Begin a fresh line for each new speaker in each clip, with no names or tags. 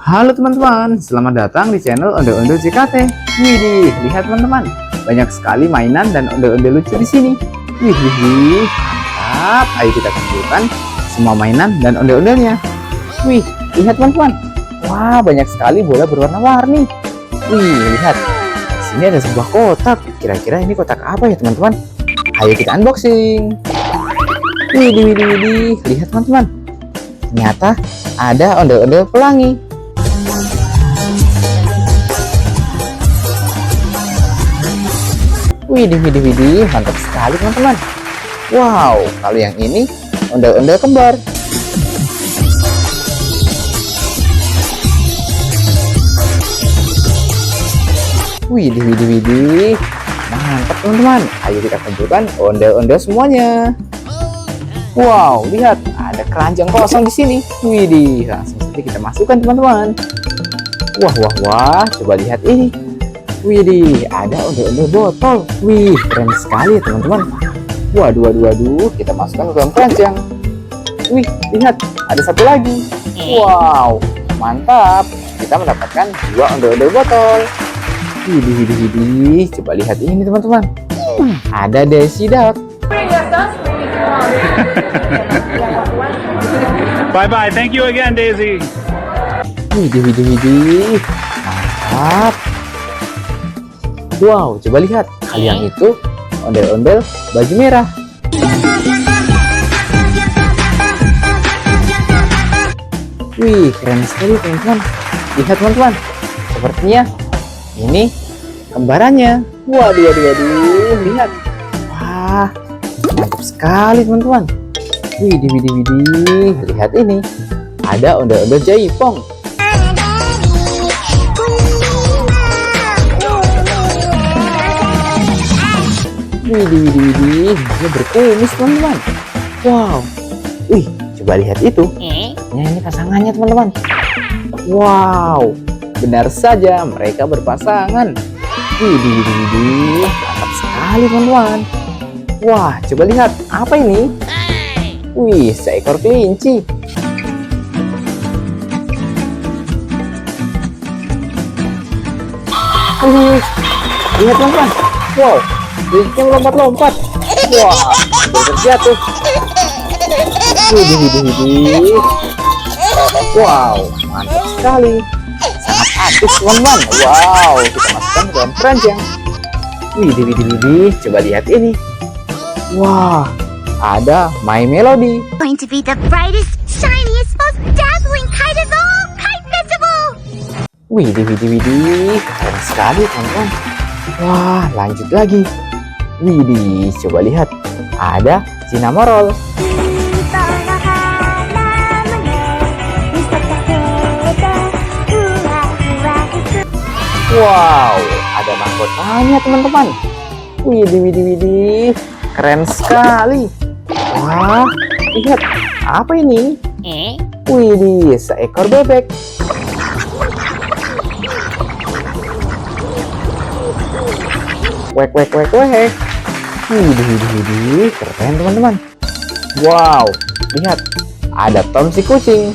Halo teman-teman, selamat datang di channel Ondel-Ondel JKT. Widih, lihat teman-teman, banyak sekali mainan dan ondel-ondel lucu di sini. Wih, mantap. Ayo kita kumpulkan semua mainan dan ondel-ondelnya. Wih, lihat teman-teman. Wah, banyak sekali bola berwarna-warni. Wih, lihat. Di sini ada sebuah kotak. Kira-kira ini kotak apa ya teman-teman? Ayo kita unboxing. Widih, lihat teman-teman. Ternyata ada ondel-ondel pelangi. Widih, mantap sekali teman-teman. Wow, kalau yang ini ondel-ondel kembar. Widih, mantap teman-teman. Ayo kita kumpulkan ondel-ondel semuanya. Wow, lihat ada keranjang kosong di sini. Widih, langsung saja kita masukkan teman-teman. Wah, coba lihat ini. Widih, ada ondel-ondel botol. Wih, keren sekali teman-teman. Waduh, kita masukkan ke dalam keranjang. Wih, lihat, ada satu lagi. Wow, mantap. Kita mendapatkan 2 ondel-ondel botol. Widih, coba lihat ini teman-teman. Ada Daisy Duck.
Bye, thank you again, Daisy.
Widih, mantap. Wow, coba lihat, hal yang itu ondel-ondel baju merah. Wih, keren sekali teman-teman. Lihat teman-teman, sepertinya ini kembarannya. Waduh, lihat. Wah, mantap sekali teman-teman. Widih, lihat ini. Ada ondel-ondel jaipong. Widih, dia berkumis teman-teman. Wow, wih, coba lihat itu. Ini pasangannya teman-teman. Wow, benar saja mereka berpasangan. Widih, mantap sekali teman-teman. Wah, coba lihat, apa ini? Wih, seekor kelinci. Wih, lihat teman-teman. Wow, kelincinya melompat-lompat. Wah, terjatuh. Widih. Wow, mantap sekali. Sangat aktif teman-teman. Wow, kita masukkan ke dalam keranjang. Widih, coba lihat ini. Wah, ada My Melody.
Going to be the brightest, shiniest, most dazzling kite of all kite festival.
Widih, keren sekali teman-teman. Wah, lanjut lagi. Widih, coba lihat, ada Cinnamoroll. Wow, ada mahkotanya teman-teman. Widih, keren sekali. Wah, lihat, apa ini? Widih, seekor bebek. Wek. Widih, keren teman-teman. Wow, lihat, ada Tom si kucing.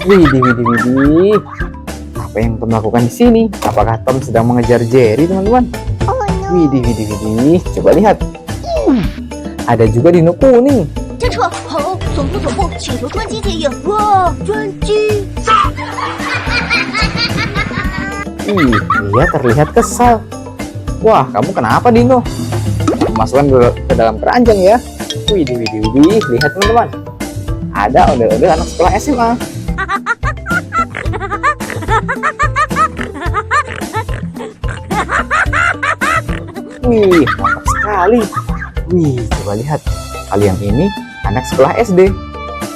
Widih. Apa yang Tom lakukan di sini? Apakah Tom sedang mengejar Jerry, teman-teman? Widih, coba lihat. Ada juga dino kuning.
侦车，好，总部，请求专机接应。哇，专机！
Dia terlihat kesal. Wah, kamu kenapa Dino? Masukkan ke dalam keranjang ya. Widih, lihat teman-teman. Ada ondel-ondel anak sekolah SMA. Wih, mantap sekali. Wih, coba lihat. Kali yang ini anak sekolah SD.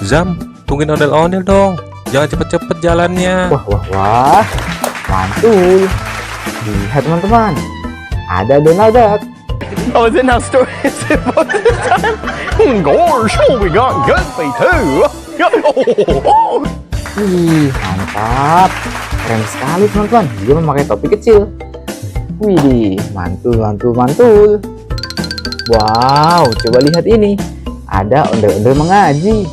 Zam, tungguin ondel-ondel dong. Jangan cepet-cepet jalannya.
Wah, mantul. Lihat teman-teman, ada Donald Duck.
Oh, is it now story? Is it about this time? Gosh, we got Gutsy too.
Wih, mantap. Keren sekali teman-teman. Dia memakai topi kecil. Widih, mantul. Wow, coba lihat ini. Ada ondel-ondel mengaji.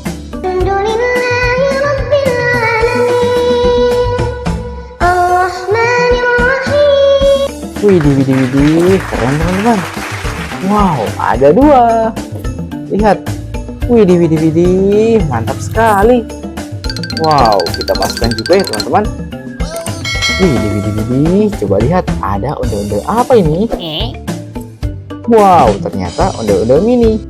Widih, keren teman-teman. Wow, ada 2. Lihat. Widih, mantap sekali. Wow, kita masukkan juga ya teman-teman. Widih, coba lihat. Ada ondel-ondel apa ini? Wow, ternyata ondel-ondel mini.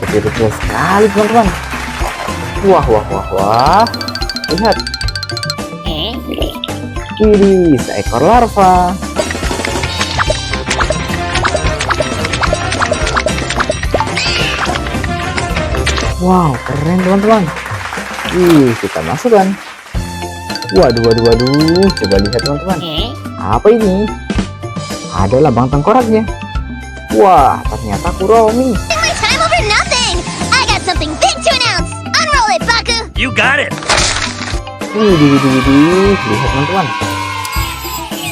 Kecil-kecil sekali teman-teman. Wah. Lihat. Widih, seekor larva. Wow, keren teman-teman. Kita masukkan. Waduh. Coba lihat teman-teman. Apa ini? Ada lambang tengkoraknya. Wah, ternyata Kuromi.
My time over nothing. I got something big to announce. Unroll it, Baku.
You got it.
Widih. Lihat teman-teman.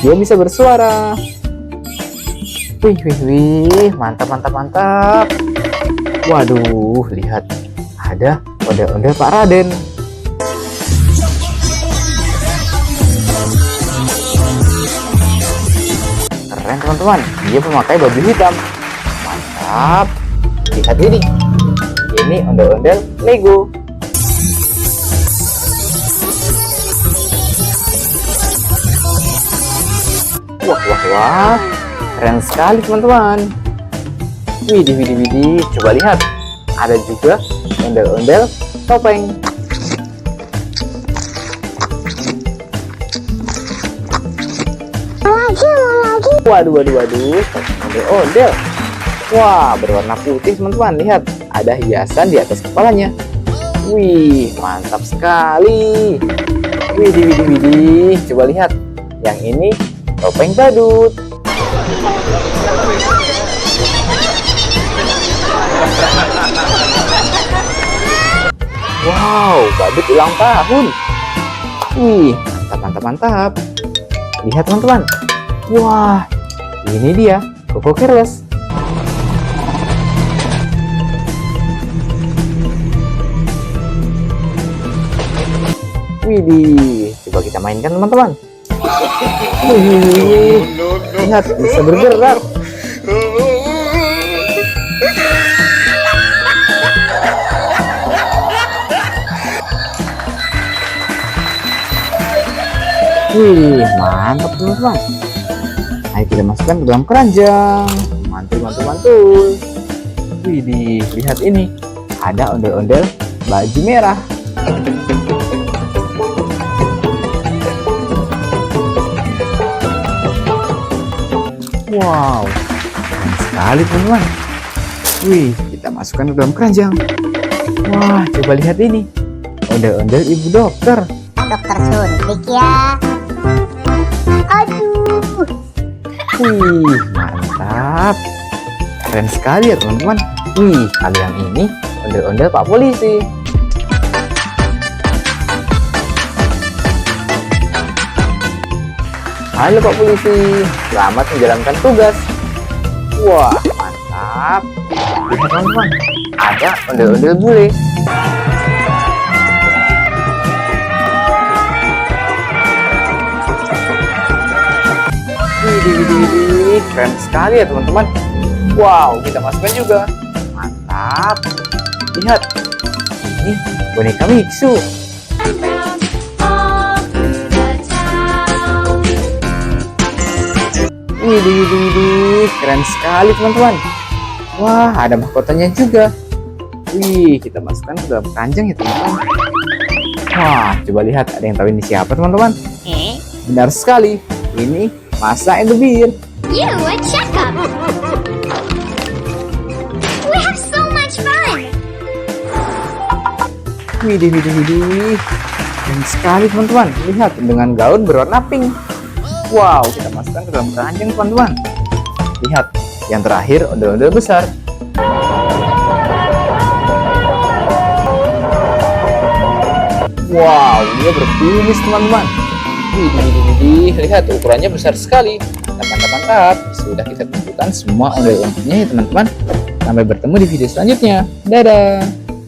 Dia bisa bersuara. Wih. Mantap. Waduh, lihat. Ada ondel-ondel Pak Raden. Keren teman-teman. Dia memakai baju hitam. Mantap. Lihat ini. Ini ondel-ondel Lego. Wah. Keren sekali teman-teman. Widih. Coba lihat. Ada juga ondel-ondel topeng.
Lagi.
Waduh. Ondel-ondel. Wah, berwarna putih teman-teman. Lihat. Ada hiasan di atas kepalanya. Wih, mantap sekali. Widih. Coba lihat. Yang ini topeng badut. Wow, badut ulang tahun. Wih, mantap. Lihat teman-teman. Wah, ini dia Koko Careless. Widih, coba kita mainkan teman-teman. Wih, lihat bisa bergerak. Wih, mantap teman-teman. Ayo kita masukkan ke dalam keranjang. Mantul. Wih, lihat ini. Ada ondel-ondel baju merah. Wow, keren sekali teman-teman. Wih, kita masukkan ke dalam keranjang. Wah, coba lihat ini. Ondel-ondel ibu dokter.
Dokter suntik ya. Aduh.
Wih, mantap. Keren sekali ya teman-teman. Wih, kali yang ini ondel-ondel Pak Polisi. Halo Pak Polisi, selamat menjalankan tugas. Wah, mantap. Lihat teman-teman, ada ondel-ondel bule. Widih, keren sekali ya teman-teman. Wow, kita masukkan juga. Mantap. Lihat, ini boneka Mixu. Widih, keren sekali teman-teman. Wah, ada mahkotanya juga. Wih, kita masukkan ke dalam keranjang ya teman-teman. Wah, coba lihat, ada yang tahu ini siapa teman-teman? Benar sekali, ini Masa and the Bear.
You a checkup. We have so much fun.
Widih. Keren sekali teman-teman. Lihat, dengan gaun berwarna pink. Wow, kita masukkan ke dalam keranjang teman-teman. Lihat, yang terakhir ondel-ondel besar. Wow, dia berkumis teman-teman. Widih, lihat ukurannya besar sekali. Mantap. Sudah kita kumpulkan semua ondel-ondelnya ya teman-teman. Sampai bertemu di video selanjutnya. Dadah.